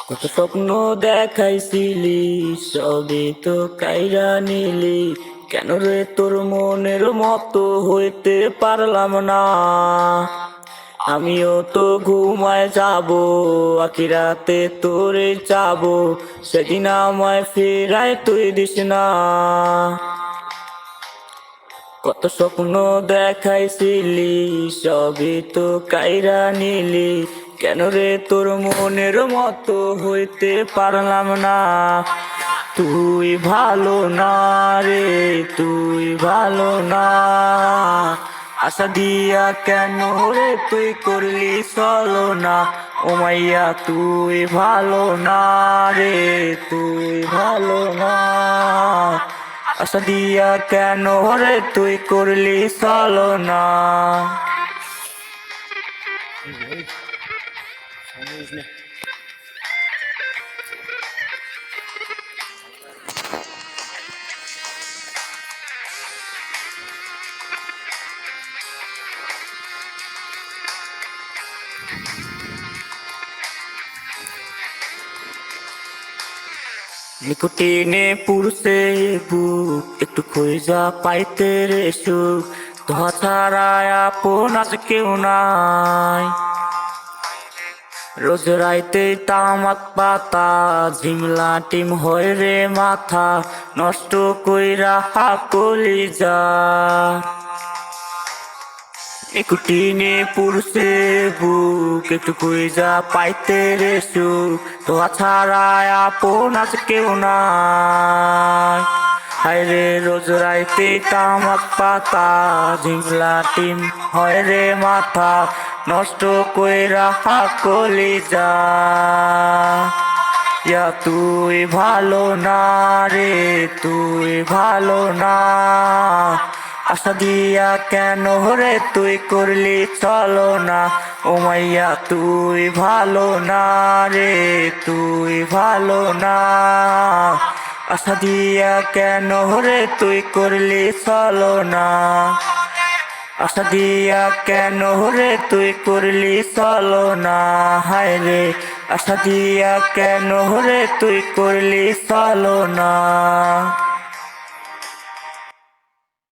কত স্বপ্ন দেখাইছিলি, সবই তো কাইরা নিলি। কেন রে তোর মনের মতো হইতে পারলাম না? আমিও তো ঘুমায় যাব, আখিরাতে তোরে যাবো, সেদিন আমায় ফিরায় তুই দিস না। কত স্বপ্ন দেখাইছিলি, সবই তো কাইরা নিলি। কেন রে তোর মনের মতো হইতে পারলাম না? তুই ভালো না রে, তুই ভালো না। আশা দিয়া কেন রে তুই করলি চলো না? ও মাইয়া তুই ভালো না রে, তুই ভালো না। আশা দিয়া কেন রে তুই করলি চলো না? নিকটিনে পুরুষে বুক একটু খুঁজা পাইতে রে সুখ। তোহা ছাড়া আপন আজ কেউ নাই। রোজ রাইতে তামাক পাতা ঝিমলা টিম হয় রে মাথা, নষ্ট কইরা কলি যা। নিকটিনে পুরুষে বুক একটু খুঁজা পাইতে রে সুখ। তোহা ছাড়া আপন আজ কেউ নাই। হায়রে রোজ রাইতে তামাক পাতা ঝিমলা টিম হয় রে মাথা, নষ্ট কইরা কলি যা। ইয়া তুই ভালো না রে, তুই ভালো না। আশা দিয়া কেন রে তুই করলি চলো না? ও মাইয়া তুই ভালো না রে, তুই ভালো না। আশা দিয়া কেন রে তুই করলি চলো না? আশা দিয়া কেন রে তুই করলি চলো না? হায় রে আশা দিয়া কেন রে তুই করলি চলো না?